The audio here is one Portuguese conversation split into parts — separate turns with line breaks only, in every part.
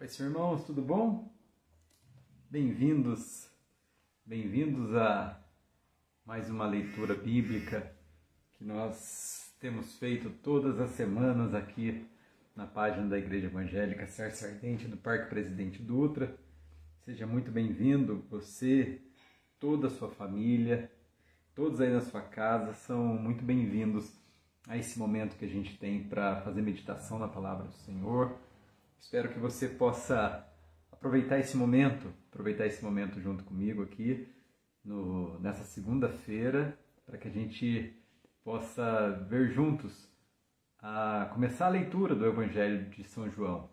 Oi, irmãos, tudo bom? Bem-vindos a mais uma leitura bíblica que nós temos feito todas as semanas aqui na página da Igreja Evangélica Sarça Ardente do Parque Presidente Dutra. Seja muito bem-vindo, você, toda a sua família, todos aí na sua casa são muito bem-vindos a esse momento que a gente tem para fazer meditação na Palavra do Senhor. Espero que você possa aproveitar esse momento junto comigo aqui nessa segunda-feira, para que a gente possa ver juntos começar a leitura do Evangelho de São João.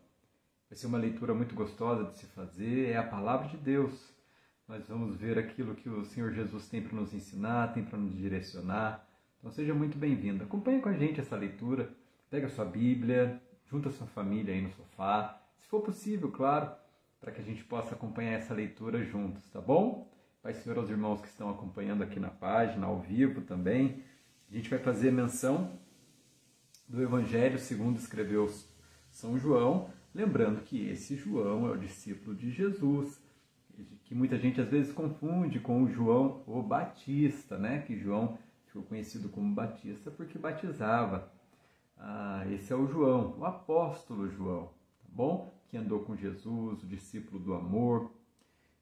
Vai ser uma leitura muito gostosa de se fazer, é a Palavra de Deus. Nós vamos ver aquilo que o Senhor Jesus tem para nos ensinar, tem para nos direcionar. Então seja muito bem-vindo. Acompanhe com a gente essa leitura, pega a sua Bíblia, junta a sua família aí no sofá, se for possível, claro, para que a gente possa acompanhar essa leitura juntos, tá bom? Pai Senhor, aos irmãos que estão acompanhando aqui na página, ao vivo também, a gente vai fazer menção do Evangelho segundo escreveu São João, lembrando que esse João é o discípulo de Jesus, que muita gente às vezes confunde com o João o Batista, né? Que João ficou conhecido como Batista porque batizava. Esse é o João, o apóstolo João, tá bom? Que andou com Jesus, o discípulo do amor.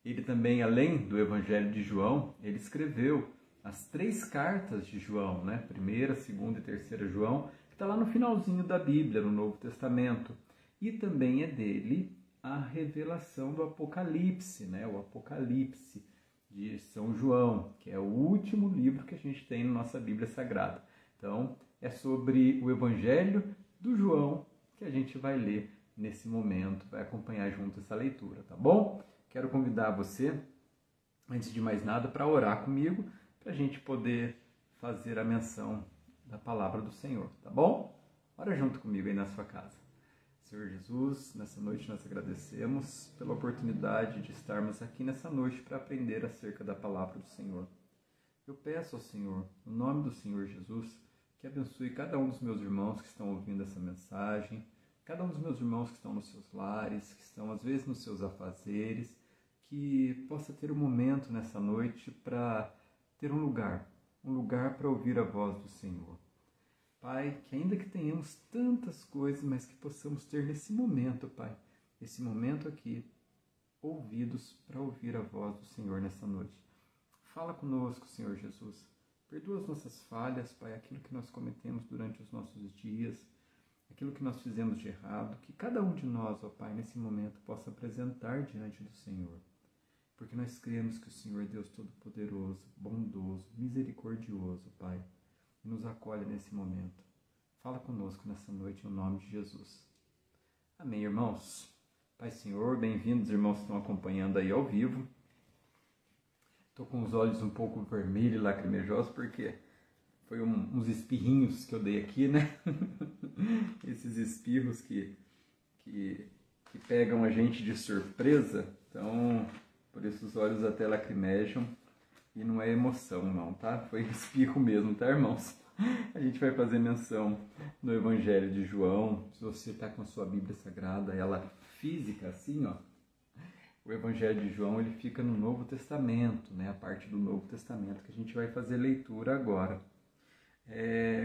Ele também, além do Evangelho de João, ele escreveu as 3 cartas de João, né? Primeira, segunda e terceira João, que está lá no finalzinho da Bíblia, no Novo Testamento. E também é dele a revelação do Apocalipse, né? O Apocalipse de São João, que é o último livro que a gente tem na nossa Bíblia Sagrada. Então, é sobre o Evangelho do João que a gente vai ler nesse momento, vai acompanhar junto essa leitura, tá bom? Quero convidar você, antes de mais nada, para orar comigo, para a gente poder fazer a menção da palavra do Senhor, tá bom? Ora junto comigo aí na sua casa. Senhor Jesus, nessa noite nós agradecemos pela oportunidade de estarmos aqui nessa noite para aprender acerca da palavra do Senhor. Eu peço ao Senhor, no nome do Senhor Jesus, que abençoe cada um dos meus irmãos que estão ouvindo essa mensagem, cada um dos meus irmãos que estão nos seus lares, que estão às vezes nos seus afazeres, que possa ter um momento nessa noite para ter um lugar para ouvir a voz do Senhor. Pai, que ainda que tenhamos tantas coisas, mas que possamos ter nesse momento, Pai, esse momento aqui, ouvidos para ouvir a voz do Senhor nessa noite. Fala conosco, Senhor Jesus. Perdoa as nossas falhas, Pai, aquilo que nós cometemos durante os nossos dias, aquilo que nós fizemos de errado, que cada um de nós, ó Pai, nesse momento possa apresentar diante do Senhor. Porque nós cremos que o Senhor é Deus Todo-Poderoso, bondoso, misericordioso, Pai, e nos acolhe nesse momento. Fala conosco nessa noite, em nome de Jesus. Amém, irmãos. Pai Senhor, bem-vindos, irmãos que estão acompanhando aí ao vivo. Estou com os olhos um pouco vermelhos e lacrimejosos, porque foi uns espirrinhos que eu dei aqui, né? Esses espirros que pegam a gente de surpresa. Então, por isso os olhos até lacrimejam. E não é emoção não, tá? Foi espirro mesmo, tá, irmãos? A gente vai fazer menção no Evangelho de João. Se você está com a sua Bíblia Sagrada, ela física assim, ó. O Evangelho de João, ele fica no Novo Testamento, né? A parte do Novo Testamento que a gente vai fazer leitura agora.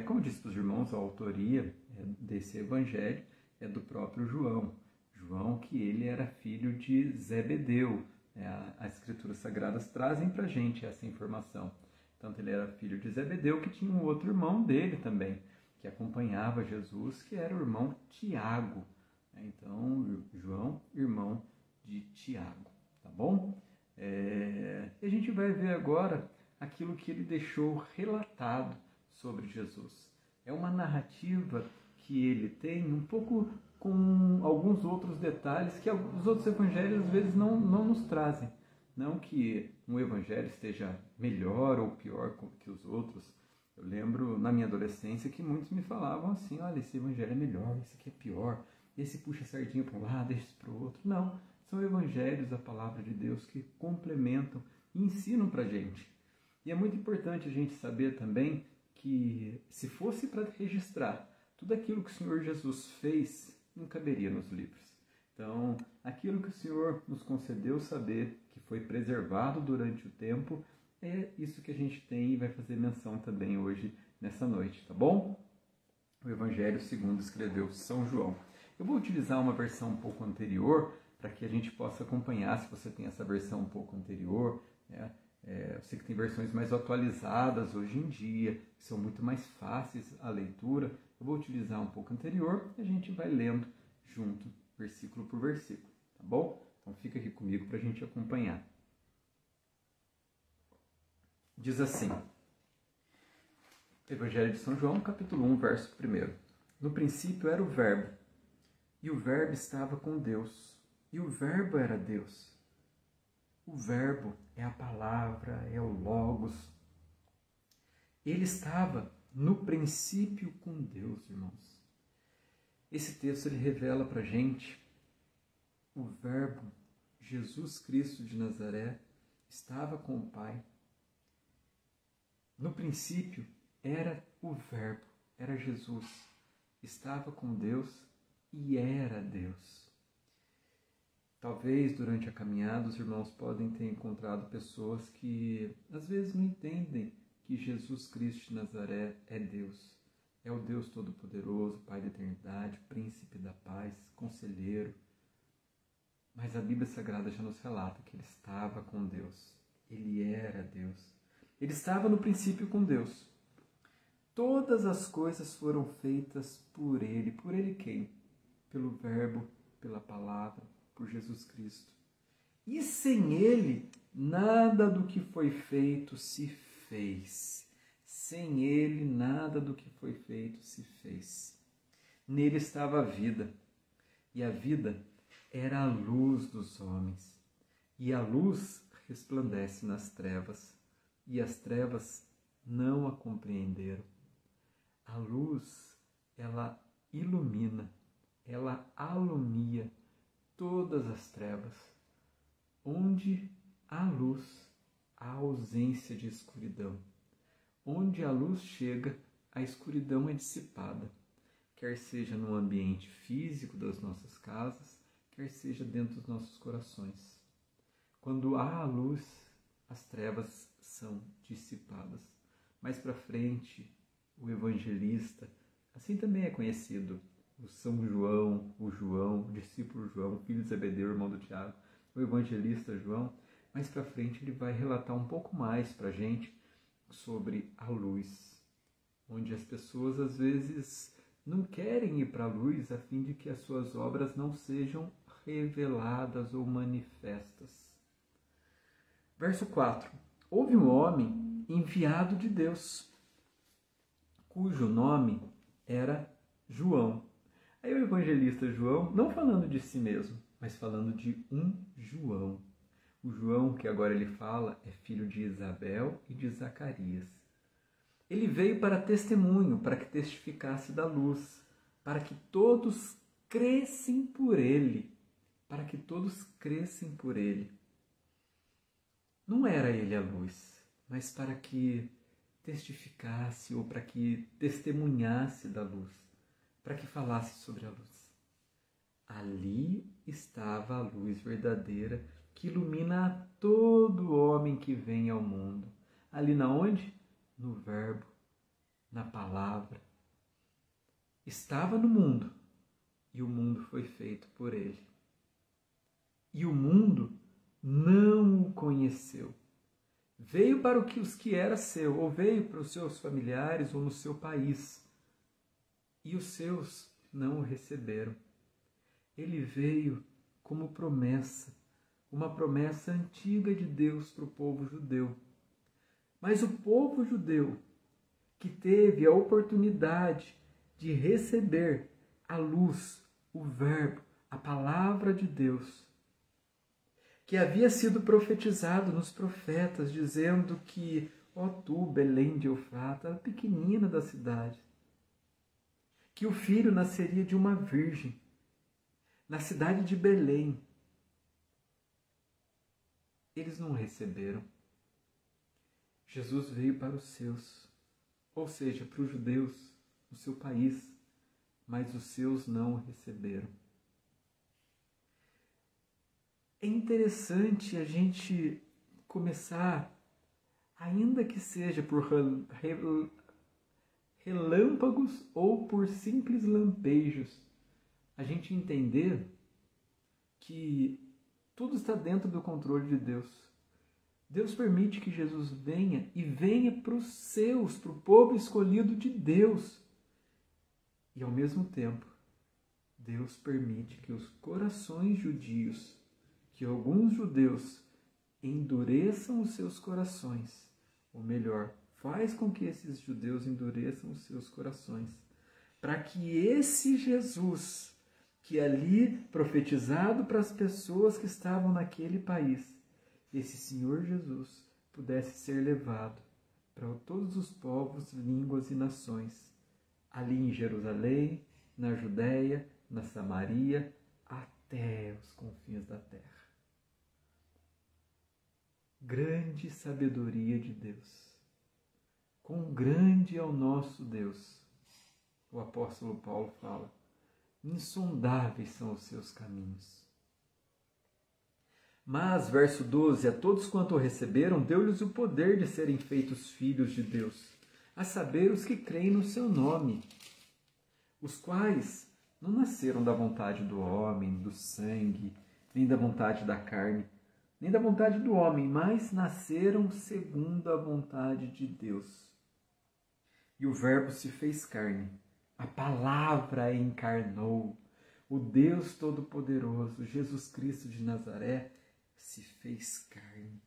Como disse para os irmãos, a autoria desse Evangelho é do próprio João. João, que ele era filho de Zebedeu. As Escrituras Sagradas trazem para a gente essa informação. Tanto ele era filho de Zebedeu, que tinha um outro irmão dele também, que acompanhava Jesus, que era o irmão Tiago. Então, João, irmão de Tiago, tá bom? E a gente vai ver agora aquilo que ele deixou relatado sobre Jesus. É uma narrativa que ele tem um pouco com alguns outros detalhes que os outros evangelhos às vezes não nos trazem. Não que um evangelho esteja melhor ou pior que os outros. Eu lembro na minha adolescência que muitos me falavam assim, olha, esse evangelho é melhor, esse aqui é pior, esse puxa a sardinha para um lado, esse para o outro. Não, são evangelhos da palavra de Deus que complementam e ensinam para a gente. E é muito importante a gente saber também que se fosse para registrar tudo aquilo que o Senhor Jesus fez, não caberia nos livros. Então, aquilo que o Senhor nos concedeu saber, que foi preservado durante o tempo, é isso que a gente tem e vai fazer menção também hoje, nessa noite, tá bom? O Evangelho segundo escreveu São João. Eu vou utilizar uma versão um pouco anterior, para que a gente possa acompanhar, se você tem essa versão um pouco anterior, né? Eu sei que tem versões mais atualizadas hoje em dia, que são muito mais fáceis a leitura. Eu vou utilizar um pouco anterior e a gente vai lendo junto, versículo por versículo, tá bom? Então fica aqui comigo para a gente acompanhar. Diz assim, Evangelho de São João, capítulo 1, verso 1. No princípio era o Verbo, e o Verbo estava com Deus, e o Verbo era Deus. O Verbo é a palavra, é o Logos. Ele estava no princípio com Deus, irmãos. Esse texto ele revela para a gente o Verbo, Jesus Cristo de Nazaré, estava com o Pai. No princípio era o Verbo, era Jesus, estava com Deus e era Deus. Talvez durante a caminhada os irmãos podem ter encontrado pessoas que às vezes não entendem que Jesus Cristo de Nazaré é Deus. É o Deus Todo-Poderoso, Pai da Eternidade, Príncipe da Paz, Conselheiro. Mas a Bíblia Sagrada já nos relata que ele estava com Deus. Ele era Deus. Ele estava no princípio com Deus. Todas as coisas foram feitas por ele. Por ele quem? Pelo Verbo, pela Palavra, por Jesus Cristo. E sem ele, nada do que foi feito se fez. Sem ele, nada do que foi feito se fez. Nele estava a vida, e a vida era a luz dos homens. E a luz resplandece nas trevas, e as trevas não a compreenderam. A luz, ela ilumina, ela alumia todas as trevas. Onde há luz, há ausência de escuridão. Onde a luz chega, a escuridão é dissipada, quer seja no ambiente físico das nossas casas, quer seja dentro dos nossos corações. Quando há a luz, as trevas são dissipadas. Mais para frente, o evangelista, assim também é conhecido, o São João, o discípulo João, filho de Zebedeu, irmão do Tiago, o evangelista João, mais para frente ele vai relatar um pouco mais para a gente sobre a luz, onde as pessoas às vezes não querem ir para a luz a fim de que as suas obras não sejam reveladas ou manifestas. Verso 4. Houve um homem enviado de Deus, cujo nome era João. Aí o evangelista João, não falando de si mesmo, mas falando de um João. O João, que agora ele fala, é filho de Isabel e de Zacarias. Ele veio para testemunho, para que testificasse da luz, para que todos crescem por ele. Para que todos crescem por ele. Não era ele a luz, mas para que testificasse ou para que testemunhasse da luz, para que falasse sobre a luz. Ali estava a luz verdadeira que ilumina a todo homem que vem ao mundo. Ali na onde? No Verbo, na Palavra. Estava no mundo e o mundo foi feito por ele. E o mundo não o conheceu. Veio para os que era seu, ou veio para os seus familiares ou no seu país. E os seus não o receberam. Ele veio como promessa, uma promessa antiga de Deus para o povo judeu. Mas o povo judeu, que teve a oportunidade de receber a luz, o Verbo, a Palavra de Deus, que havia sido profetizado nos profetas, dizendo que, ó tu, Belém de Eufrata, a pequenina da cidade, que o filho nasceria de uma virgem, na cidade de Belém. Eles não receberam. Jesus veio para os seus, ou seja, para os judeus, no seu país, mas os seus não o receberam. é interessante a gente começar, ainda que seja por relâmpagos ou por simples lampejos, a gente entender que tudo está dentro do controle de Deus. Deus permite que Jesus venha e venha para os seus, para o povo escolhido de Deus. E ao mesmo tempo, Deus permite que os corações judios, que alguns judeus endureçam os seus corações, ou melhor, faz com que esses judeus endureçam os seus corações, para que esse Jesus, que ali profetizado para as pessoas que estavam naquele país, esse Senhor Jesus pudesse ser levado para todos os povos, línguas e nações, ali em Jerusalém, na Judéia, na Samaria, até os confins da terra. Grande sabedoria de Deus. Quão grande é o nosso Deus. O apóstolo Paulo fala, insondáveis são os seus caminhos. Mas, verso 12, a todos quanto o receberam, deu-lhes o poder de serem feitos filhos de Deus, a saber, os que creem no seu nome, os quais não nasceram da vontade do homem, do sangue, nem da vontade da carne, nem da vontade do homem, mas nasceram segundo a vontade de Deus. E o Verbo se fez carne, a palavra encarnou, o Deus Todo-Poderoso, Jesus Cristo de Nazaré, se fez carne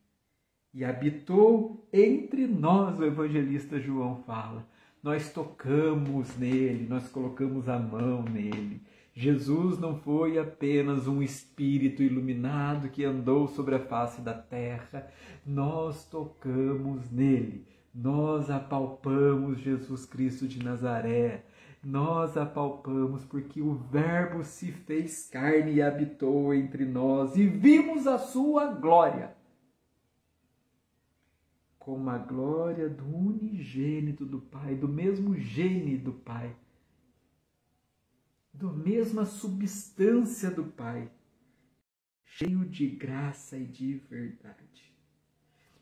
e habitou entre nós, o evangelista João fala. Nós tocamos nele, nós colocamos a mão nele. Jesus não foi apenas um espírito iluminado que andou sobre a face da terra. Nós tocamos nele, nós apalpamos Jesus Cristo de Nazaré. Nós apalpamos porque o Verbo se fez carne e habitou entre nós e vimos a sua glória. Como a glória do unigênito do Pai, do mesmo gene do Pai, da mesma substância do Pai, cheio de graça e de verdade.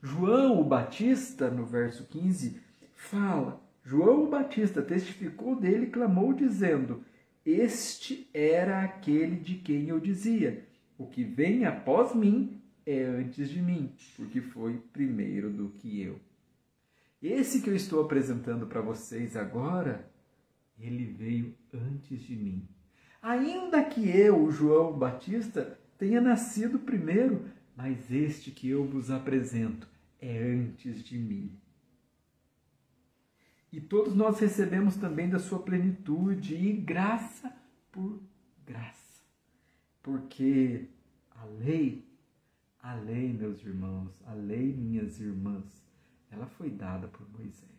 João o Batista, no verso 15, fala, João o Batista testificou dele e clamou dizendo, este era aquele de quem eu dizia, o que vem após mim é antes de mim, porque foi primeiro do que eu. Esse que eu estou apresentando para vocês agora, ele veio antes de mim. Ainda que eu, João Batista, tenha nascido primeiro, mas este que eu vos apresento é antes de mim. E todos nós recebemos também da sua plenitude e graça por graça. Porque a lei, meus irmãos, a lei, minhas irmãs, ela foi dada por Moisés.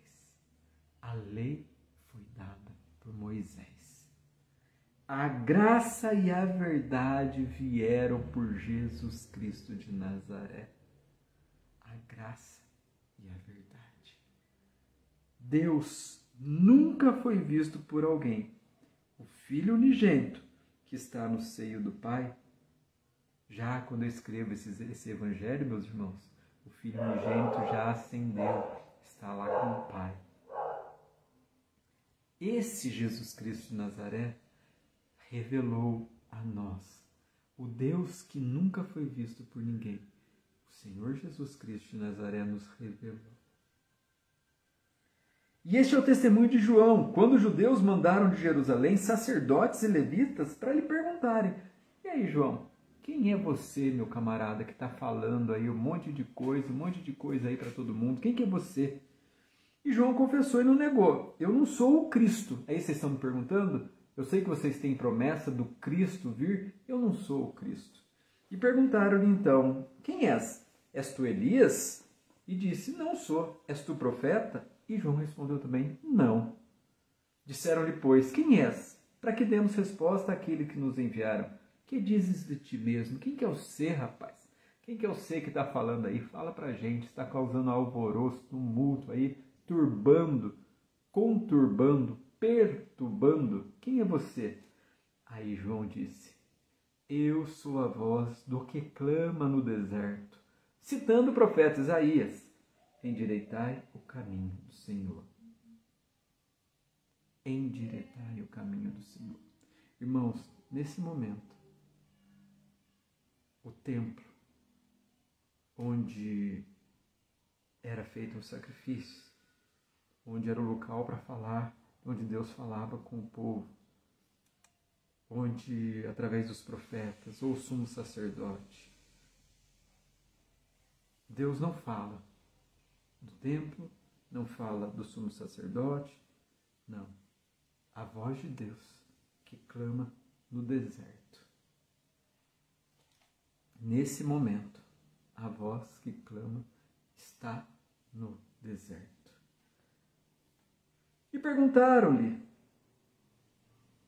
A lei foi dada por Moisés. A graça e a verdade vieram por Jesus Cristo de Nazaré. A graça e a verdade. Deus nunca foi visto por alguém. O Filho unigênito que está no seio do Pai. Já quando eu escrevo esse evangelho, meus irmãos, o Filho unigênito já ascendeu, está lá com o Pai. Esse Jesus Cristo de Nazaré revelou a nós o Deus que nunca foi visto por ninguém. O Senhor Jesus Cristo de Nazaré nos revelou. E este é o testemunho de João, quando os judeus mandaram de Jerusalém sacerdotes e levitas para lhe perguntarem, e aí, João, quem é você, meu camarada, que está falando aí um monte de coisa aí para todo mundo? Quem que é você? E João confessou e não negou. Eu não sou o Cristo. Aí vocês estão me perguntando? Eu sei que vocês têm promessa do Cristo vir. Eu não sou o Cristo. E perguntaram-lhe então, quem és? És tu Elias? E disse, não sou. És tu profeta? E João respondeu também, não. Disseram-lhe, pois, quem és? Para que demos resposta àquele que nos enviaram. Que dizes de ti mesmo? Quem que é você, rapaz? Quem que é você que está falando aí? Fala pra gente, está causando alvoroço, tumulto aí, turbando, conturbando, perturbando. Quem é você? Aí João disse, Eu sou a voz do que clama no deserto, citando o profeta Isaías: endireitai o caminho do Senhor. Endireitai o caminho do Senhor. Irmãos, nesse momento, o templo, onde era feito um sacrifício, onde era o local para falar, onde Deus falava com o povo, onde, através dos profetas ou o sumo sacerdote, Deus não fala do templo, não fala do sumo sacerdote, não. A voz de Deus que clama no deserto. Nesse momento, a voz que clama está no deserto. E perguntaram-lhe,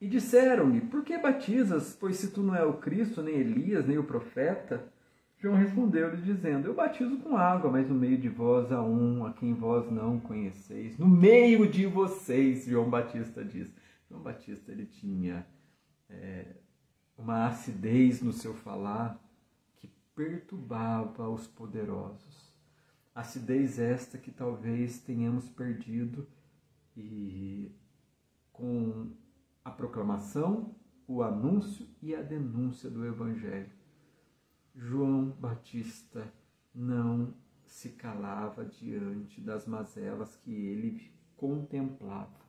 e disseram-lhe: por que batizas, pois se tu não é o Cristo, nem Elias, nem o profeta? João respondeu-lhe, dizendo: eu batizo com água, mas no meio de vós há um a quem vós não conheceis. No meio de vocês, João Batista diz. João Batista, ele tinha uma acidez no seu falar que perturbava os poderosos. Acidez esta que talvez tenhamos perdido e com a proclamação, o anúncio e a denúncia do Evangelho. João Batista não se calava diante das mazelas que ele contemplava.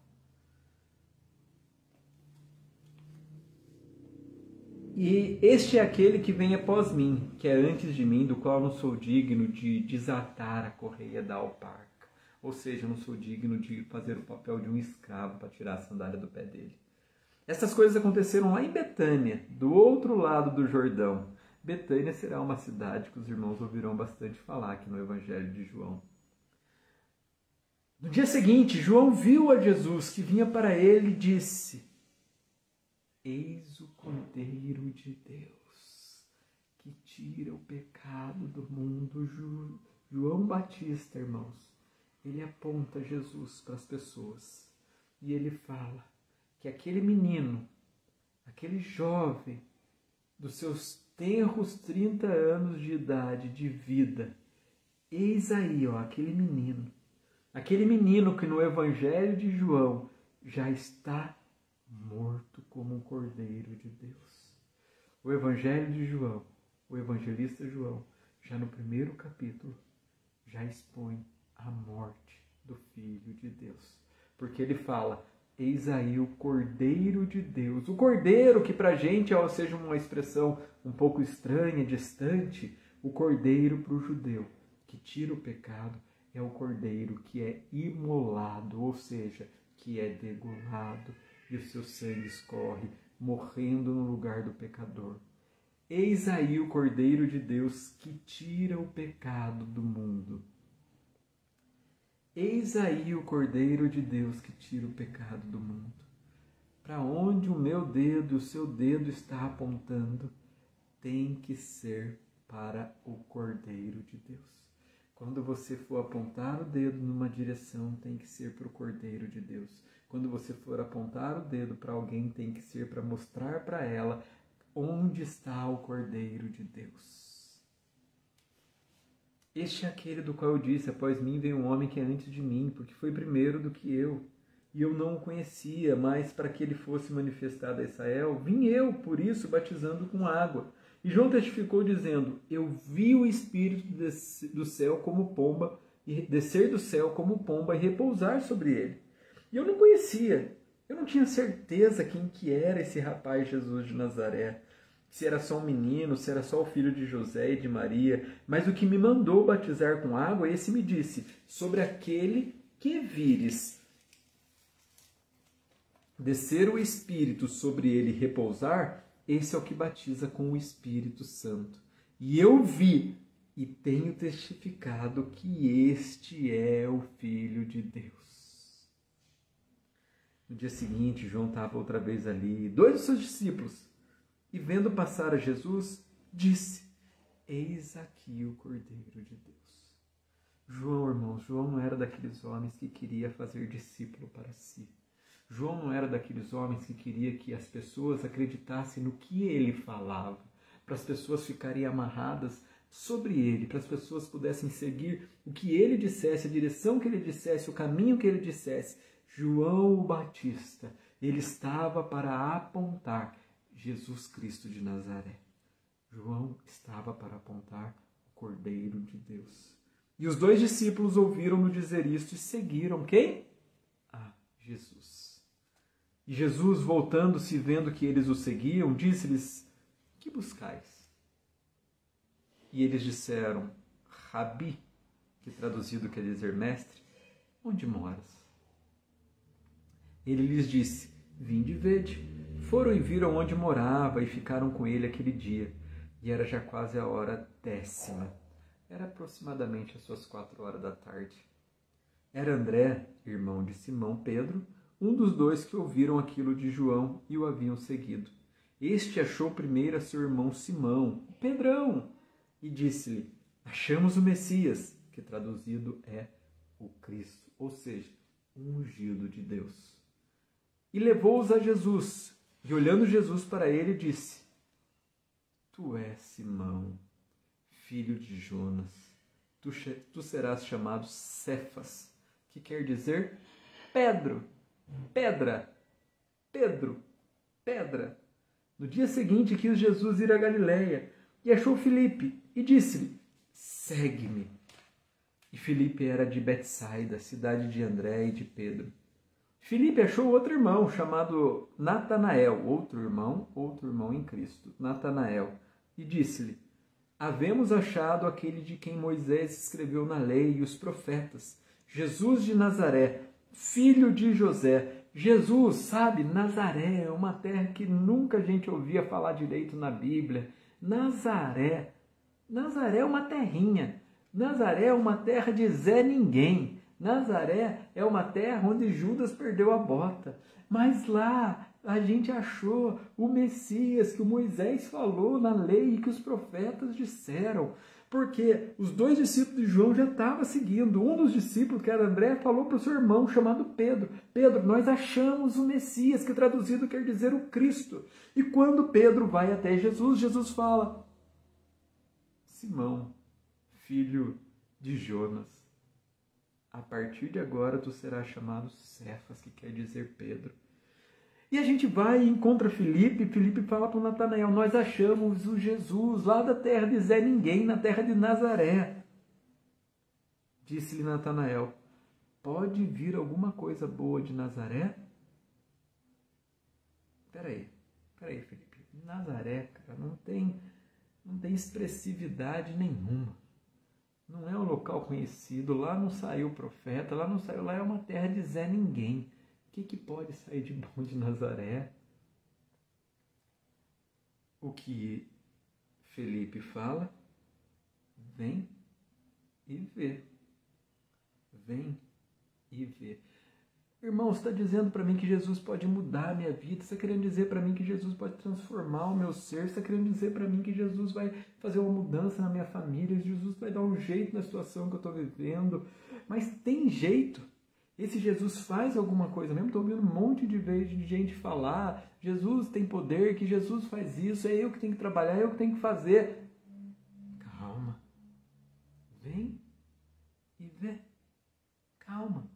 E este é aquele que vem após mim, que é antes de mim, do qual não sou digno de desatar a correia da alparca. Ou seja, não sou digno de fazer o papel de um escravo para tirar a sandália do pé dele. Essas coisas aconteceram lá em Betânia, do outro lado do Jordão. Betânia será uma cidade que os irmãos ouvirão bastante falar aqui no Evangelho de João. No dia seguinte, João viu a Jesus que vinha para ele e disse: eis o Cordeiro de Deus, que tira o pecado do mundo. João Batista, irmãos, ele aponta Jesus para as pessoas. E ele fala que aquele menino, aquele jovem, dos seus tenros 30 anos de idade, de vida, eis aí, aquele menino que no Evangelho de João já está morto como um Cordeiro de Deus. O Evangelho de João, o evangelista João, já no primeiro capítulo, já expõe a morte do Filho de Deus. Porque ele fala: eis aí o Cordeiro de Deus. O Cordeiro, que para a gente seja uma expressão um pouco estranha, distante, o Cordeiro para o judeu, que tira o pecado, é o Cordeiro que é imolado, ou seja, que é degolado, e o seu sangue escorre, morrendo no lugar do pecador. Eis aí o Cordeiro de Deus que tira o pecado do mundo. Eis aí o Cordeiro de Deus que tira o pecado do mundo. Para onde o meu dedo e o seu dedo está apontando, tem que ser para o Cordeiro de Deus. Quando você for apontar o dedo numa direção, tem que ser para o Cordeiro de Deus. Quando você for apontar o dedo para alguém, tem que ser para mostrar para ela onde está o Cordeiro de Deus. Este é aquele do qual eu disse: após mim vem um homem que é antes de mim, porque foi primeiro do que eu. E eu não o conhecia, mas para que ele fosse manifestado a Israel, vim eu, por isso, batizando com água. E João testificou dizendo: eu vi o Espírito do céu como pomba, e descer do céu como pomba e repousar sobre ele. E eu não conhecia, eu não tinha certeza quem que era esse rapaz Jesus de Nazaré. Se era só um menino, se era só o filho de José e de Maria. Mas o que me mandou batizar com água, esse me disse: sobre aquele que vires descer o Espírito sobre ele e repousar, esse é o que batiza com o Espírito Santo. E eu vi e tenho testificado que este é o Filho de Deus. No dia seguinte, João estava outra vez ali, 2 dos seus discípulos, e vendo passar a Jesus, disse: eis aqui o Cordeiro de Deus. João, irmãos, João não era daqueles homens que queria fazer discípulo para si. João não era daqueles homens que queria que as pessoas acreditassem no que ele falava, para as pessoas ficarem amarradas sobre ele, para as pessoas pudessem seguir o que ele dissesse, a direção que ele dissesse, o caminho que ele dissesse. João o Batista, ele estava para apontar Jesus Cristo de Nazaré. João estava para apontar o Cordeiro de Deus. E os 2 discípulos ouviram-no dizer isto e seguiram quem? A Jesus. E Jesus, voltando-se e vendo que eles o seguiam, disse-lhes: que buscais? E eles disseram: Rabi, que traduzido quer dizer mestre, onde moras? Ele lhes disse: vinde e vede. Foram e viram onde morava e ficaram com ele aquele dia. E era já quase a hora 10ª. Era aproximadamente as suas 4 horas da tarde. Era André, irmão de Simão Pedro, um dos 2 que ouviram aquilo de João e o haviam seguido. Este achou primeiro a seu irmão Simão, o Pedrão, e disse-lhe: achamos o Messias, que traduzido é o Cristo, ou seja, o ungido de Deus. E levou-os a Jesus, e olhando Jesus para ele, disse: tu és Simão, filho de Jonas, tu serás chamado Cefas, que quer dizer Pedro, pedra, Pedro, pedra. No dia seguinte quis Jesus ir a Galiléia, e achou Filipe, e disse-lhe: segue-me. E Filipe era de Betsaida, cidade de André e de Pedro. Filipe achou outro irmão, chamado Natanael, outro irmão em Cristo, Natanael, e disse-lhe: havemos achado aquele de quem Moisés escreveu na lei e os profetas, Jesus de Nazaré, filho de José. Jesus, sabe, Nazaré é uma terra que nunca a gente ouvia falar direito na Bíblia. Nazaré é uma terrinha. Nazaré é uma terra de Zé Ninguém. Nazaré é uma terra onde Judas perdeu a bota. Mas lá a gente achou o Messias que o Moisés falou na lei e que os profetas disseram. Porque os 2 discípulos de João já estavam seguindo. Um dos discípulos, que era André, falou para o seu irmão chamado Pedro: Pedro, nós achamos o Messias, que traduzido quer dizer o Cristo. E quando Pedro vai até Jesus, Jesus fala: Simão, filho de Jonas, a partir de agora tu serás chamado Cefas, que quer dizer Pedro. E a gente vai e encontra Filipe. Filipe fala para o Natanael: nós achamos o Jesus lá da terra de Zé Ninguém, na terra de Nazaré. Disse-lhe Natanael: pode vir alguma coisa boa de Nazaré? Peraí, Filipe. Nazaré, cara, não tem expressividade nenhuma. Não é um local conhecido, lá não saiu profeta, lá é uma terra de Zé Ninguém. O que pode sair de bom de Nazaré? O que Felipe fala: vem e vê. Vem e vê. Irmão, você está dizendo para mim que Jesus pode mudar a minha vida? Você está querendo dizer para mim que Jesus pode transformar o meu ser? Você está querendo dizer para mim que Jesus vai fazer uma mudança na minha família? Jesus vai dar um jeito na situação que eu estou vivendo? Mas tem jeito. Esse Jesus faz alguma coisa mesmo? Estou ouvindo um monte de vezes de gente falar: Jesus tem poder, que Jesus faz isso, é eu que tenho que trabalhar, é eu que tenho que fazer. Calma. Vem e vê. Calma.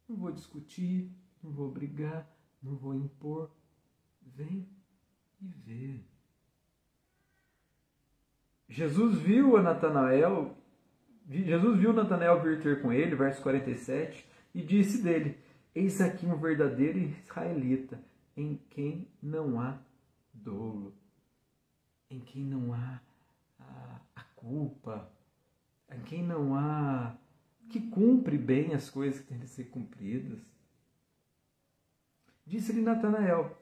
Não vou discutir, não vou brigar, não vou impor. Vem e vê. Jesus viu Natanael vir ter com ele, verso 47, e disse dele: eis aqui um verdadeiro israelita, em quem não há dolo, em quem não há a culpa, em quem não há, que cumpre bem as coisas que têm de ser cumpridas. Disse-lhe Natanael: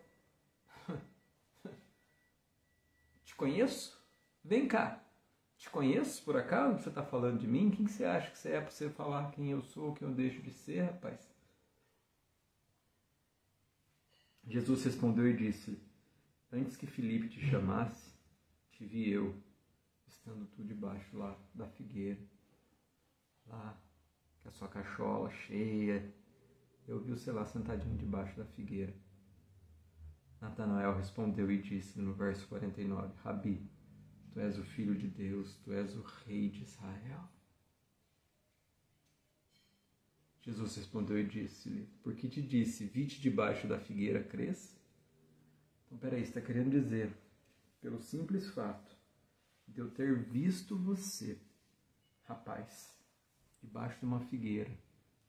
te conheço? Vem cá. Te conheço, por acaso? Você está falando de mim? Quem você acha que você é para você falar quem eu sou, quem eu deixo de ser, rapaz? Jesus respondeu e disse: antes que Filipe te chamasse, te vi eu, estando tu debaixo lá da figueira, lá com a sua cachola cheia eu vi-o, sei lá, sentadinho debaixo da figueira. Natanael respondeu e disse no verso 49, Rabi, tu és o Filho de Deus, tu és o Rei de Israel. Jesus respondeu e disse-lhe, por que te disse, vi-te debaixo da figueira, crês? Então, peraí, está querendo dizer, pelo simples fato de eu ter visto você, rapaz, debaixo de uma figueira,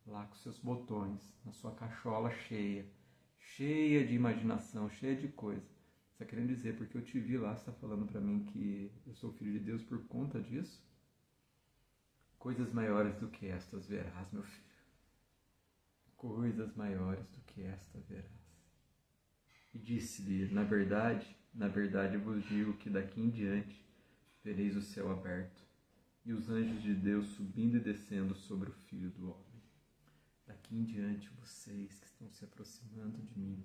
lá com seus botões, na sua cachola cheia de imaginação, cheia de coisa. Você está querendo dizer, porque eu te vi lá, você está falando para mim que eu sou filho de Deus por conta disso? Coisas maiores do que estas verás, meu filho. Coisas maiores do que esta verás. E disse-lhe, na verdade eu vos digo que daqui em diante vereis o céu aberto e os anjos de Deus subindo e descendo sobre o Filho do Homem. Daqui em diante, vocês que estão se aproximando de mim,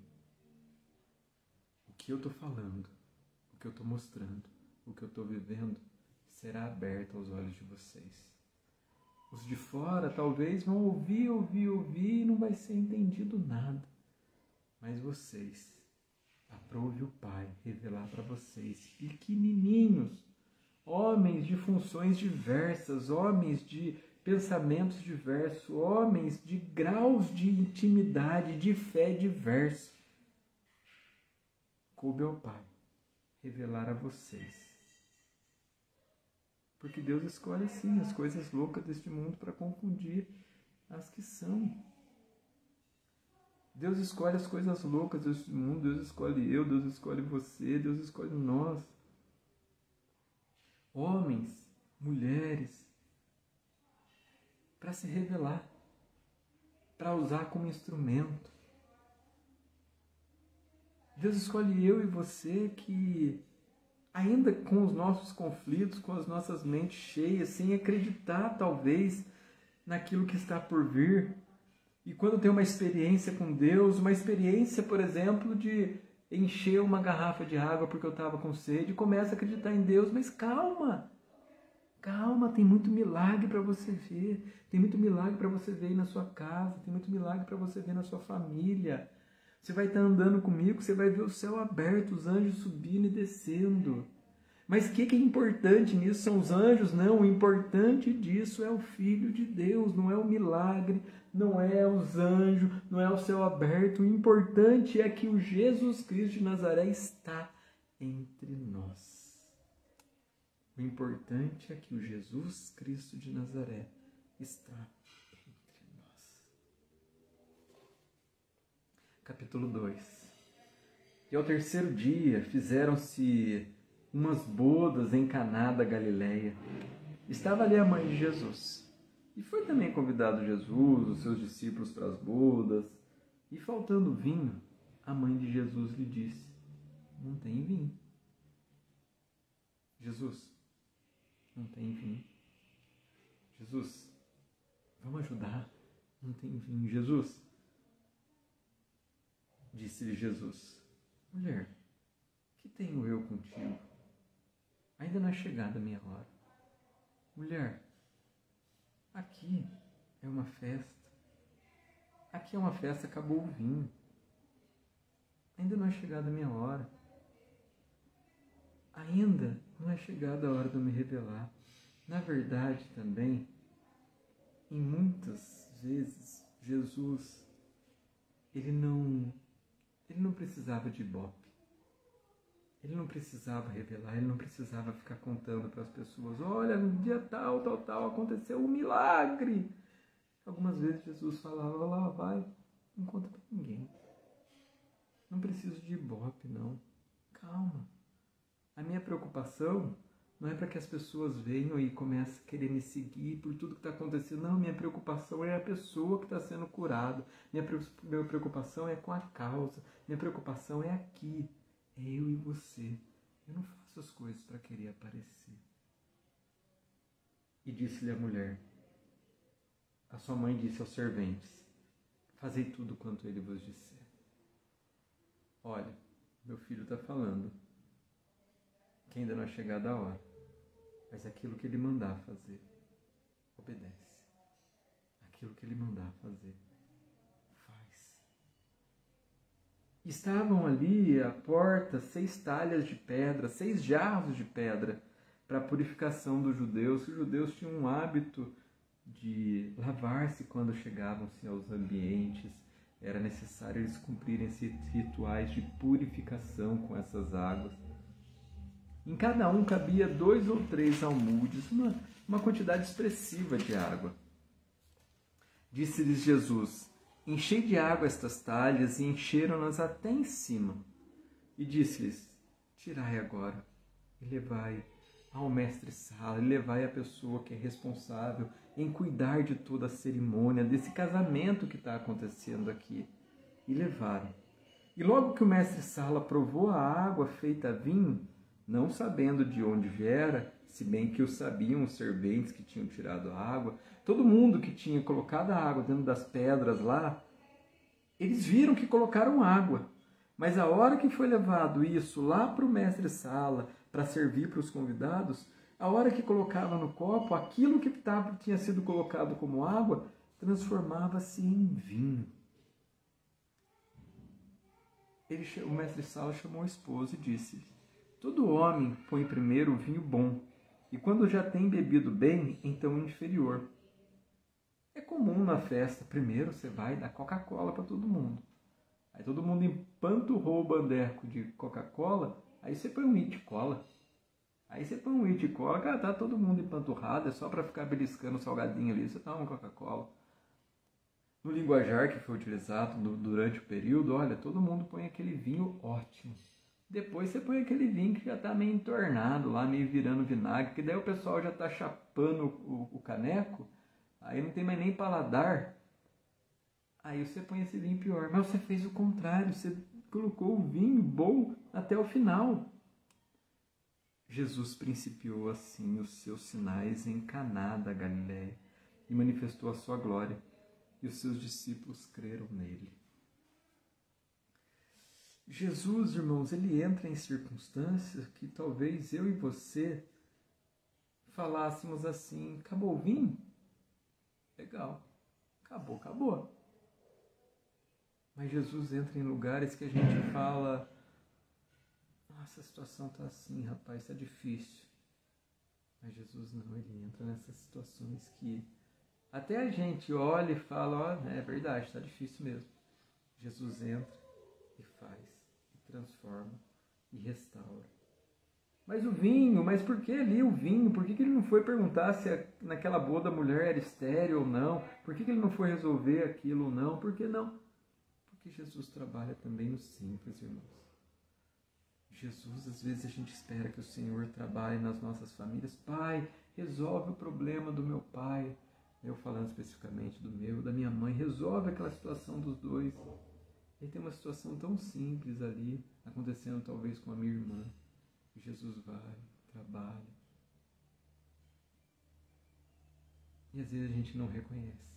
o que eu estou falando, o que eu estou mostrando, o que eu estou vivendo, será aberto aos olhos de vocês. Os de fora talvez vão ouvir e não vai ser entendido nada. Mas vocês, aprove o Pai revelar para vocês, pequenininhos, homens de funções diversas, homens de pensamentos diversos, homens de graus de intimidade, de fé diversos. Coube ao Pai revelar a vocês. Porque Deus escolhe assim as coisas loucas deste mundo para confundir as que são. Deus escolhe as coisas loucas deste mundo, Deus escolhe eu, Deus escolhe você, Deus escolhe nós. Homens, mulheres, para se revelar, para usar como instrumento. Deus escolhe eu e você que, ainda com os nossos conflitos, com as nossas mentes cheias, sem acreditar talvez naquilo que está por vir, e quando tem uma experiência com Deus, uma experiência, por exemplo, de encher uma garrafa de água porque eu estava com sede, começa a acreditar em Deus, mas calma, tem muito milagre para você ver, tem muito milagre para você ver aí na sua casa, tem muito milagre para você ver na sua família. Você vai estar andando comigo, você vai ver o céu aberto, os anjos subindo e descendo. Mas o que é importante nisso? São os anjos? Não, o importante disso é o Filho de Deus, não é o milagre, não é os anjos, não é o céu aberto. O importante é que o Jesus Cristo de Nazaré está entre nós. O importante é que o Jesus Cristo de Nazaré está entre nós. Capítulo 2. E ao terceiro dia fizeram-se umas bodas em Caná da Galileia. Estava ali a mãe de Jesus. E foi também convidado Jesus, os seus discípulos para as bodas. E faltando vinho, a mãe de Jesus lhe disse, não tem vinho. Jesus, não tem vinho. Jesus, vamos ajudar. Não tem vinho. Jesus, disse-lhe Jesus, mulher, que tenho eu contigo? Ainda não é chegada a minha hora. Mulher, aqui é uma festa. Aqui é uma festa, acabou o vinho. Ainda não é chegada a minha hora. Ainda não é chegada a hora de eu me revelar. Na verdade, também, em muitas vezes, Jesus, ele não precisava de ibope. Ele não precisava revelar, ele não precisava ficar contando para as pessoas, olha, no dia tal, aconteceu um milagre. Algumas vezes Jesus falava, lá vai, não conta para ninguém. Não preciso de ibope, não. Calma. A minha preocupação não é para que as pessoas venham e comecem a querer me seguir por tudo que está acontecendo. Não, minha preocupação é a pessoa que está sendo curada. Minha preocupação é com a causa. Minha preocupação é aqui. É eu e você. Eu não faço as coisas para querer aparecer. E disse-lhe a mulher, a sua mãe disse aos serventes, fazei tudo quanto ele vos disser. Olha, meu filho está falando que ainda não é chegada a hora, mas aquilo que ele mandar fazer, obedece. Aquilo que ele mandar fazer, faz. Estavam ali à porta 6 talhas de pedra, 6 jarros de pedra, para a purificação dos judeus. Os judeus tinham um hábito de lavar-se quando chegavam-se aos ambientes. Era necessário eles cumprirem esses rituais de purificação com essas águas. Em cada um cabia 2 ou 3 almudes, uma quantidade expressiva de água. Disse-lhes Jesus: enchei de água estas talhas, e encheram-nas até em cima. E disse-lhes: tirai agora e levai ao mestre-sala, e levai a pessoa que é responsável em cuidar de toda a cerimônia, desse casamento que está acontecendo aqui. E levaram. E logo que o mestre-sala provou a água feita vinho, não sabendo de onde viera, se bem que o sabiam os serventes que tinham tirado a água, todo mundo que tinha colocado a água dentro das pedras lá, eles viram que colocaram água. Mas a hora que foi levado isso lá para o mestre-sala, para servir para os convidados, a hora que colocava no copo, aquilo que tinha sido colocado como água, transformava-se em vinho. O mestre-sala chamou a esposa e disse: todo homem põe primeiro o vinho bom, e quando já tem bebido bem, então o inferior. É comum na festa, primeiro você vai dar Coca-Cola para todo mundo. Aí todo mundo empanturrou o bandeco de Coca-Cola, aí você põe um It-Cola. Aí você põe um It-Cola, cara, tá todo mundo empanturrado, é só para ficar beliscando o salgadinho ali, você dá uma Coca-Cola. No linguajar que foi utilizado durante o período, olha, todo mundo põe aquele vinho ótimo. Depois você põe aquele vinho que já está meio entornado lá, meio virando vinagre, que daí o pessoal já está chapando o caneco, aí não tem mais nem paladar. Aí você põe esse vinho pior. Mas você fez o contrário, você colocou o vinho bom até o final. Jesus principiou assim os seus sinais em Caná da Galileia e manifestou a sua glória, e os seus discípulos creram nele. Jesus, irmãos, ele entra em circunstâncias que talvez eu e você falássemos assim: acabou o vinho? Legal, acabou. Mas Jesus entra em lugares que a gente fala: nossa, a situação está assim, rapaz, está difícil. Mas Jesus não, ele entra nessas situações que até a gente olha e fala: ó, é verdade, está difícil mesmo. Jesus entra e faz, e transforma, e restaura. Mas o vinho, mas por que ali o vinho? Por que ele não foi perguntar se naquela boda a mulher era estéril ou não? Por que ele não foi resolver aquilo ou não? Por que não? Porque Jesus trabalha também no simples, irmãos. Jesus, às vezes a gente espera que o Senhor trabalhe nas nossas famílias. Pai, resolve o problema do meu pai. Eu falando especificamente do meu, da minha mãe. Resolve aquela situação dos dois. E tem uma situação tão simples ali, acontecendo talvez com a minha irmã. Jesus vai, trabalha. E às vezes a gente não reconhece.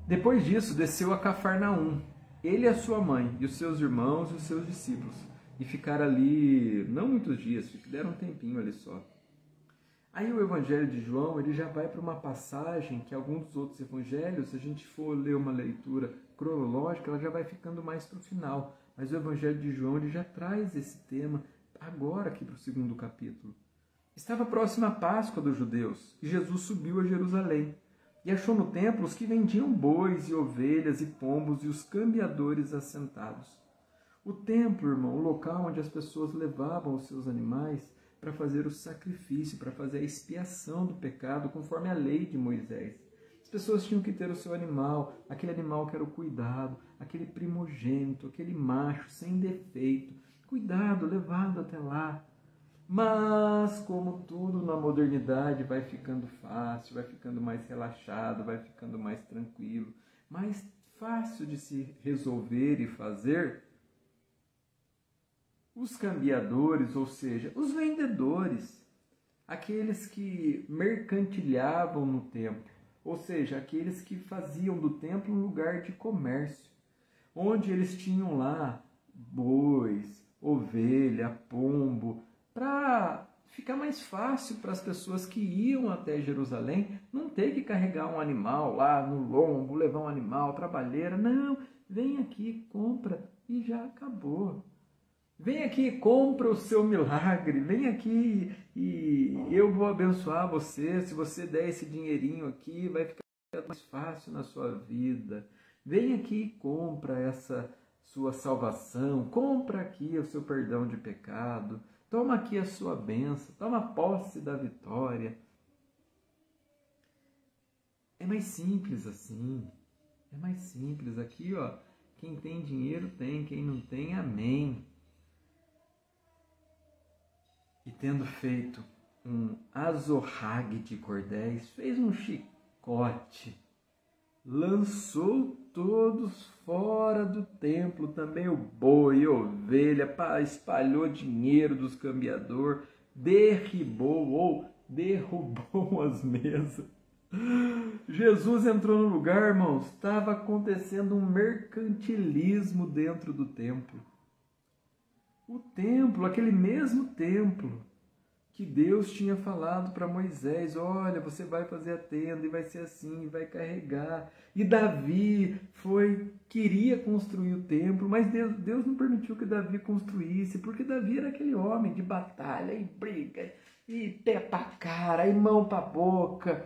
Depois disso, desceu a Cafarnaum, ele e a sua mãe, e os seus irmãos e os seus discípulos, e ficaram ali, não muitos dias, deram um tempinho ali só. Aí o Evangelho de João, ele já vai para uma passagem que alguns dos outros evangelhos, se a gente for ler uma leitura cronológica, ela já vai ficando mais para o final. Mas o Evangelho de João, ele já traz esse tema agora aqui para o 2º capítulo. Estava próxima a Páscoa dos judeus, e Jesus subiu a Jerusalém. E achou no templo os que vendiam bois e ovelhas e pombos e os cambiadores assentados. O templo, irmão, o local onde as pessoas levavam os seus animais para fazer o sacrifício, para fazer a expiação do pecado, conforme a lei de Moisés. As pessoas tinham que ter o seu animal, aquele animal que era o cuidado, aquele primogênito, aquele macho sem defeito, cuidado, levado até lá. Mas, como tudo na modernidade, vai ficando fácil, vai ficando mais relaxado, vai ficando mais tranquilo, mais fácil de se resolver e fazer, os cambiadores, ou seja, os vendedores, aqueles que mercantilhavam no templo, ou seja, aqueles que faziam do templo um lugar de comércio, onde eles tinham lá bois, ovelha, pombo, para ficar mais fácil para as pessoas que iam até Jerusalém não ter que carregar um animal lá no lombo, levar um animal, trabalheira. Não, vem aqui, compra e já acabou. Vem aqui, compra o seu milagre, vem aqui e eu vou abençoar você. Se você der esse dinheirinho aqui, vai ficar mais fácil na sua vida. Vem aqui e compra essa sua salvação, compra aqui o seu perdão de pecado, toma aqui a sua bênção, toma posse da vitória. É mais simples assim, é mais simples. Aqui, ó, quem tem dinheiro tem, quem não tem, amém. E tendo feito um azorrague de cordéis, fez um chicote, lançou todos fora do templo, também o boi, ovelha, espalhou dinheiro dos cambiadores, derrubou as mesas. Jesus entrou no lugar, irmãos, estava acontecendo um mercantilismo dentro do templo. O templo, aquele mesmo templo que Deus tinha falado para Moisés, olha, você vai fazer a tenda e vai ser assim, vai carregar. E Davi queria construir o templo, mas Deus não permitiu que Davi construísse, porque Davi era aquele homem de batalha e briga, e pé para cara, e mão para boca.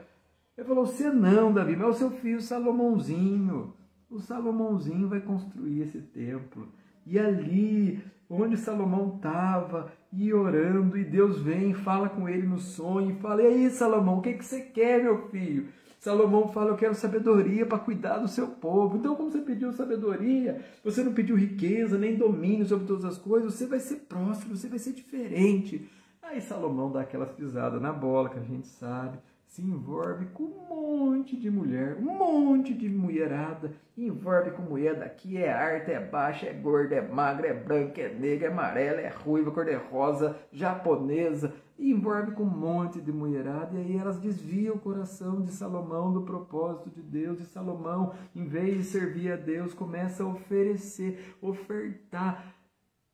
Ele falou, você não, Davi, mas o seu filho Salomãozinho. O Salomãozinho vai construir esse templo. E ali, onde Salomão estava, e orando, e Deus vem, fala com ele no sonho, e fala, e aí Salomão, o que você quer, meu filho? Salomão fala, eu quero sabedoria para cuidar do seu povo. Então, como você pediu sabedoria, você não pediu riqueza, nem domínio sobre todas as coisas, você vai ser próspero, você vai ser diferente. Aí Salomão dá aquelas pisadas na bola, que a gente sabe, se envolve com um monte de mulher, um monte de mulherada, envolve com mulher daqui, é alta, é baixa, é gorda, é magra, é branca, é negra, é amarela, é ruiva, cor-de-rosa, japonesa, envolve com um monte de mulherada, e aí elas desviam o coração de Salomão do propósito de Deus, e Salomão, em vez de servir a Deus, começa a ofertar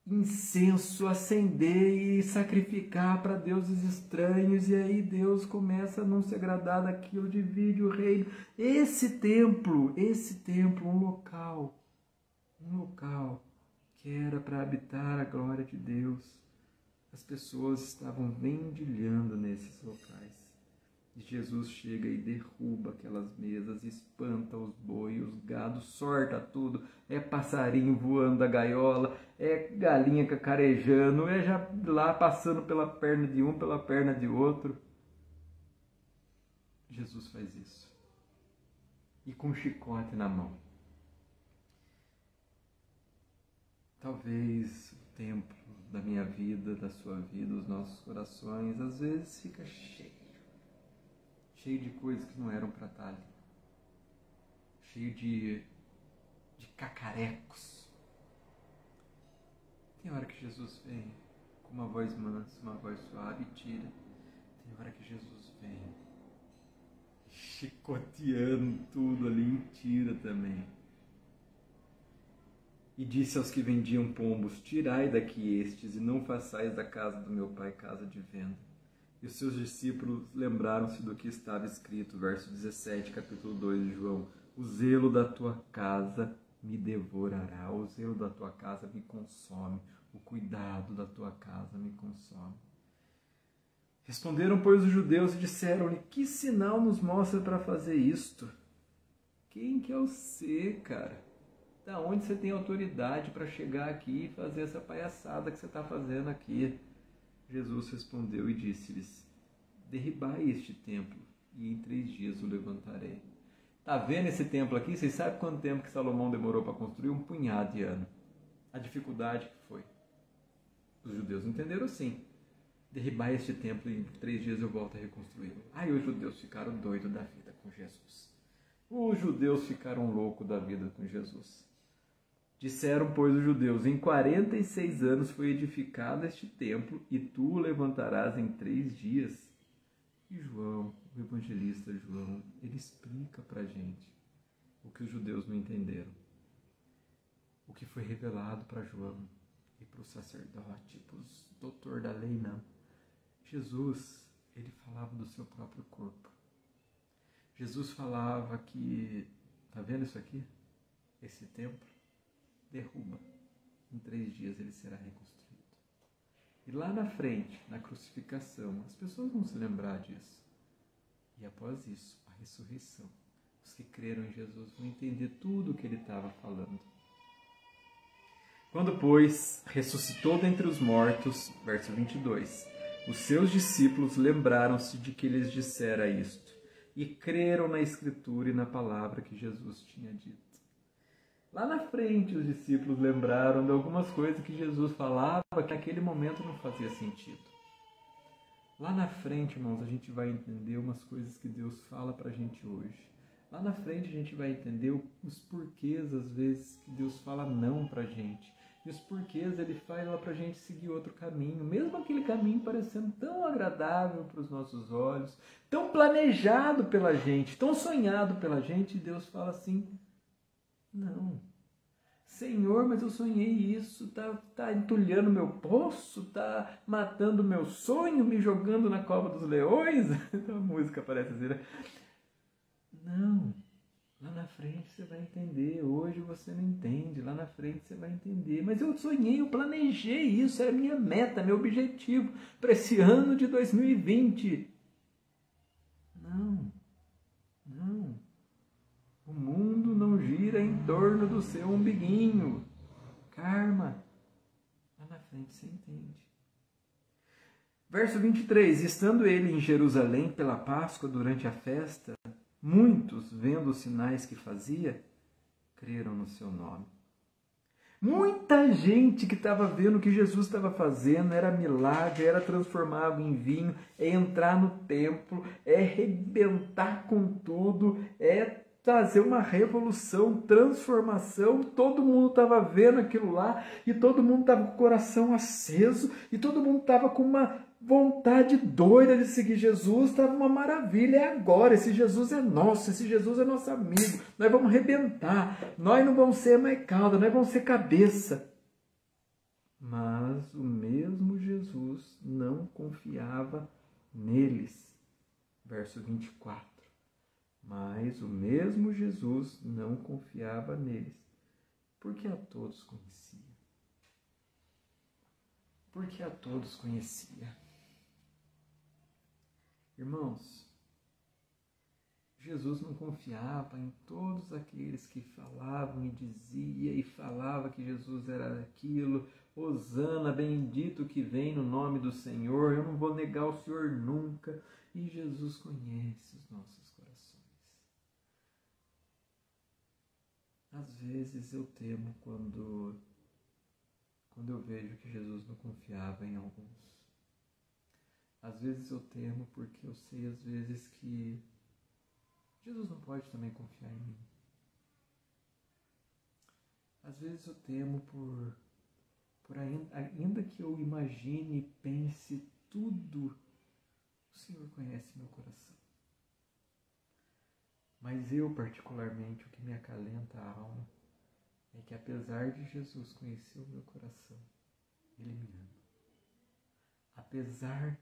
incenso, acender e sacrificar para deuses estranhos, e aí Deus começa a não se agradar daquilo, divide o reino. Esse templo, um local que era para habitar a glória de Deus, as pessoas estavam vendilhando nesses locais. E Jesus chega e derruba aquelas mesas, espanta os bois, os gados, sorta tudo. É passarinho voando da gaiola, é galinha cacarejando, é já lá passando pela perna de um, pela perna de outro. Jesus faz isso. E com um chicote na mão. Talvez o templo da minha vida, da sua vida, os nossos corações, às vezes fica cheio de coisas que não eram para estar ali, cheio de cacarecos. Tem hora que Jesus vem com uma voz mansa, uma voz suave e tira. Tem hora que Jesus vem chicoteando tudo ali e tira também. E disse aos que vendiam pombos, tirai daqui estes e não façais da casa do meu pai casa de venda. E os seus discípulos lembraram-se do que estava escrito, verso 17, capítulo 2 de João. O zelo da tua casa me devorará, o zelo da tua casa me consome, o cuidado da tua casa me consome. Responderam, pois, os judeus e disseram-lhe, que sinal nos mostra para fazer isto? Quem que é você, cara? Da onde você tem autoridade para chegar aqui e fazer essa palhaçada que você está fazendo aqui? Jesus respondeu e disse-lhes, derribai este templo e em 3 dias o levantarei. Está vendo esse templo aqui? Vocês sabem quanto tempo que Salomão demorou para construir? Um punhado de anos. A dificuldade que foi. Os judeus entenderam assim. Derribai este templo e em 3 dias eu volto a reconstruí-lo. Aí os judeus ficaram doidos da vida com Jesus. Os judeus ficaram loucos da vida com Jesus. Disseram, pois, os judeus, em 46 anos foi edificado este templo, e tu o levantarás em 3 dias. E João, o evangelista João, ele explica para a gente o que os judeus não entenderam. O que foi revelado para João e para o sacerdote, para os doutor da lei, não. Jesus, ele falava do seu próprio corpo. Jesus falava que, tá vendo isso aqui? Esse templo, derruba. Em 3 dias ele será reconstruído. E lá na frente, na crucificação, as pessoas vão se lembrar disso. E após isso, a ressurreição. Os que creram em Jesus vão entender tudo o que ele estava falando. Quando, pois, ressuscitou dentre os mortos, verso 22, os seus discípulos lembraram-se de que lhes dissera isto, e creram na Escritura e na palavra que Jesus tinha dito. Lá na frente, os discípulos lembraram de algumas coisas que Jesus falava que naquele momento não fazia sentido. Lá na frente, irmãos, a gente vai entender umas coisas que Deus fala para a gente hoje. Lá na frente a gente vai entender os porquês, às vezes, que Deus fala não para a gente. E os porquês ele fala para a gente seguir outro caminho. Mesmo aquele caminho parecendo tão agradável para os nossos olhos, tão planejado pela gente, tão sonhado pela gente, Deus fala assim, não. Senhor, mas eu sonhei isso, tá entulhando meu poço, tá matando meu sonho, me jogando na cova dos leões. A música parece assim, né? Não, lá na frente você vai entender, hoje você não entende, lá na frente você vai entender. Mas eu sonhei, eu planejei isso, era minha meta, meu objetivo para esse ano de 2020. Não. O mundo não gira em torno do seu umbiguinho. Karma. Lá na frente você entende. Verso 23. Estando ele em Jerusalém pela Páscoa durante a festa, muitos, vendo os sinais que fazia, creram no seu nome. Muita gente que estava vendo o que Jesus estava fazendo, era milagre, era transformar água em vinho, é entrar no templo, é arrebentar com tudo, é trazer uma revolução, transformação. Todo mundo estava vendo aquilo lá e todo mundo estava com o coração aceso e todo mundo estava com uma vontade doida de seguir Jesus. Estava uma maravilha, é agora, esse Jesus é nosso, esse Jesus é nosso amigo, nós vamos arrebentar, nós não vamos ser mais cauda, nós vamos ser cabeça. Mas o mesmo Jesus não confiava neles. Verso 24. Mas o mesmo Jesus não confiava neles, porque a todos conhecia. Porque a todos conhecia. Irmãos, Jesus não confiava em todos aqueles que falavam e dizia e falava que Jesus era aquilo. Hosana, bendito que vem no nome do Senhor, eu não vou negar o Senhor nunca. E Jesus conhece os nossos corações. Às vezes eu temo quando eu vejo que Jesus não confiava em alguns. Às vezes eu temo porque eu sei às vezes que Jesus não pode também confiar em mim. Às vezes eu temo por ainda que eu imagine e pense tudo, o Senhor conhece meu coração. Mas eu, particularmente, o que me acalenta a alma é que, apesar de Jesus conhecer o meu coração, Ele me ama. Apesar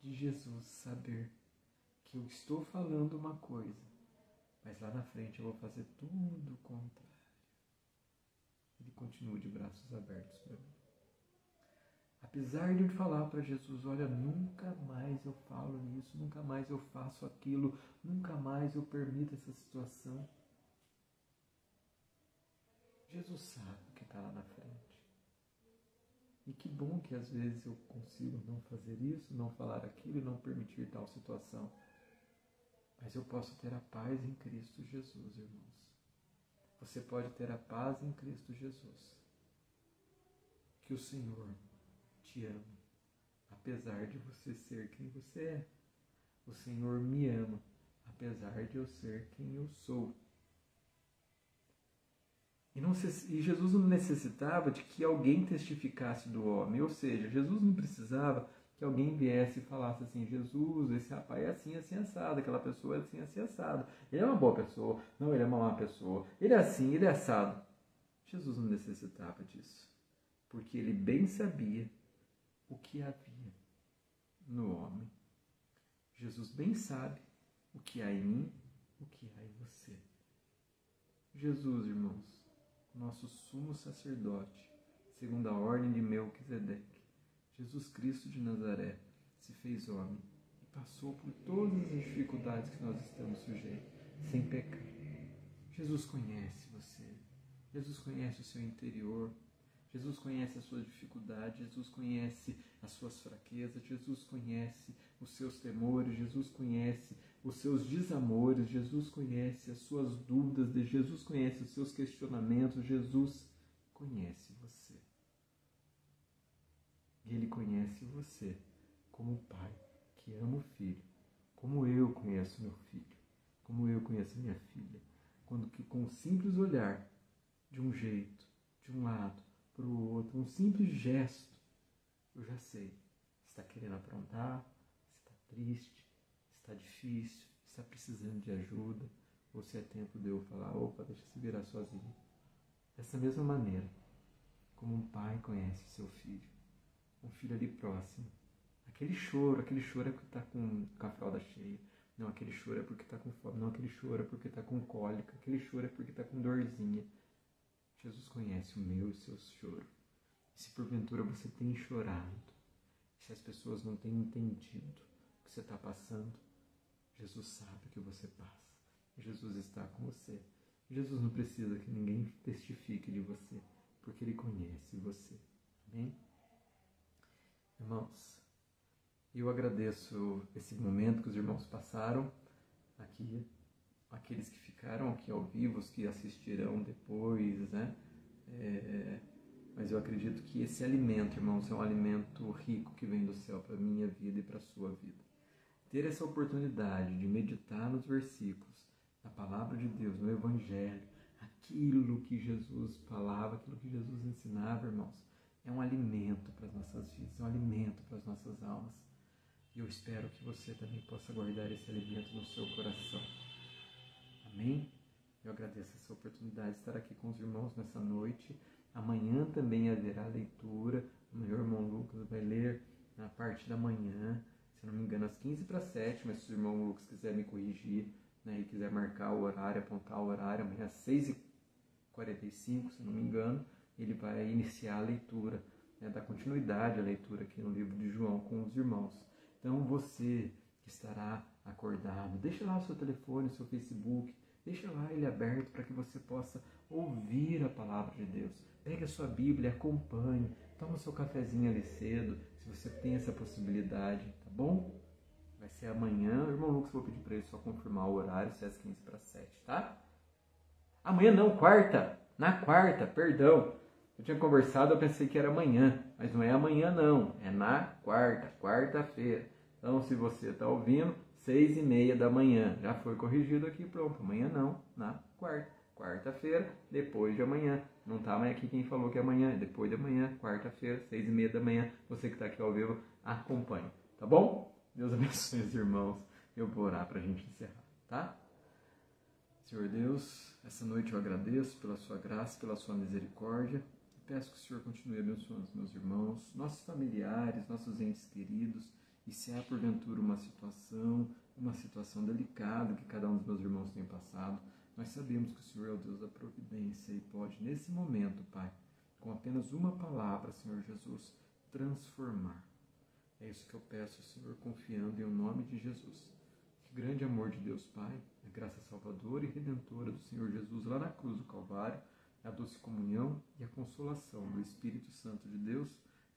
de Jesus saber que eu estou falando uma coisa, mas lá na frente eu vou fazer tudo o contrário, Ele continua de braços abertos para mim. Apesar de eu falar para Jesus, olha, nunca mais eu falo isso, nunca mais eu faço aquilo, nunca mais eu permito essa situação. Jesus sabe o que está lá na frente. E que bom que às vezes eu consigo não fazer isso, não falar aquilo e não permitir tal situação. Mas eu posso ter a paz em Cristo Jesus, irmãos. Você pode ter a paz em Cristo Jesus. Que o Senhor te ama, apesar de você ser quem você é. O Senhor me ama, apesar de eu ser quem eu sou. E Jesus não necessitava de que alguém testificasse do homem, ou seja, Jesus não precisava que alguém viesse e falasse assim, Jesus, esse rapaz é assim, assim, assado, aquela pessoa é assim, assim, assado. Ele é uma boa pessoa, não, ele é uma má pessoa, ele é assim, ele é assado. Jesus não necessitava disso, porque ele bem sabia o que havia no homem. Jesus bem sabe o que há em mim, o que há em você. Jesus, irmãos, nosso sumo sacerdote, segundo a ordem de Melquisedeque, Jesus Cristo de Nazaré, se fez homem e passou por todas as dificuldades que nós estamos sujeitos, sem pecar. Jesus conhece você, Jesus conhece o seu interior, Jesus conhece as suas dificuldades, Jesus conhece as suas fraquezas, Jesus conhece os seus temores, Jesus conhece os seus desamores, Jesus conhece as suas dúvidas, Jesus conhece os seus questionamentos, Jesus conhece você. E Ele conhece você como o Pai que ama o Filho, como eu conheço meu filho, como eu conheço minha filha, quando que com um simples olhar, de um jeito, de um lado, para o outro, um simples gesto, eu já sei se está querendo aprontar, se está triste, se está difícil, se está precisando de ajuda, ou se é tempo de eu falar, opa, deixa eu se virar sozinho. Dessa mesma maneira, como um pai conhece o seu filho, um filho ali próximo, aquele choro é porque está com a fralda cheia, não, aquele choro é porque está com fome, não, aquele choro é porque está com cólica, aquele choro é porque está com dorzinha. Jesus conhece o meu e o seu choro. E se porventura você tem chorado, se as pessoas não têm entendido o que você está passando, Jesus sabe o que você passa. Jesus está com você. Jesus não precisa que ninguém testifique de você, porque Ele conhece você. Amém? Irmãos, eu agradeço esse momento que os irmãos passaram aqui, aqueles que ficaram aqui ao vivo, os que assistirão depois, né? Mas eu acredito que esse alimento, irmãos, é um alimento rico que vem do céu para a minha vida e para a sua vida. Ter essa oportunidade de meditar nos versículos, na palavra de Deus, no Evangelho, aquilo que Jesus falava, aquilo que Jesus ensinava, irmãos, é um alimento para as nossas vidas, é um alimento para as nossas almas. E eu espero que você também possa guardar esse alimento no seu coração. Amém? Eu agradeço essa oportunidade de estar aqui com os irmãos nessa noite. Amanhã também haverá leitura. O meu irmão Lucas vai ler na parte da manhã, se não me engano, às 6:45, mas se o irmão Lucas quiser me corrigir, né, e quiser marcar o horário, apontar o horário, amanhã às 6:45, se não me engano, ele vai iniciar a leitura, né, dar continuidade à leitura aqui no livro de João com os irmãos. Então você que estará acordado, deixa lá o seu telefone, o seu Facebook, deixa lá ele aberto para que você possa ouvir a palavra de Deus. Pegue a sua Bíblia, acompanhe, toma o seu cafezinho ali cedo, se você tem essa possibilidade, tá bom? Vai ser amanhã, o irmão Lucas, vou pedir para ele só confirmar o horário, se é às 6:45, tá? Amanhã não, quarta, na quarta, perdão. Eu tinha conversado, eu pensei que era amanhã, mas não é amanhã não, é na quarta, quarta-feira. Então, se você está ouvindo, 6:30 da manhã, já foi corrigido aqui, pronto, amanhã não, na quarta. Quarta-feira, depois de amanhã. Não está mais aqui quem falou que é amanhã, é depois de amanhã, quarta-feira, 6:30 da manhã. Você que está aqui ao vivo, acompanhe, tá bom? Deus abençoe os irmãos. Eu vou orar para a gente encerrar, tá? Senhor Deus, essa noite eu agradeço pela sua graça, pela sua misericórdia. Peço que o Senhor continue abençoando os meus irmãos, nossos familiares, nossos entes queridos. E se há porventura uma situação delicada que cada um dos meus irmãos tem passado, nós sabemos que o Senhor é o Deus da providência e pode, nesse momento, Pai, com apenas uma palavra, Senhor Jesus, transformar. É isso que eu peço, Senhor, confiando em o nome de Jesus. Que grande amor de Deus, Pai, a graça salvadora e redentora do Senhor Jesus lá na cruz do Calvário, a doce comunhão e a consolação do Espírito Santo de Deus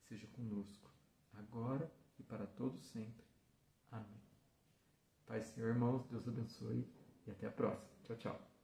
seja conosco, agora e para todos sempre. Amém. Pai, Senhor, irmãos, Deus abençoe e até a próxima. Tchau, tchau.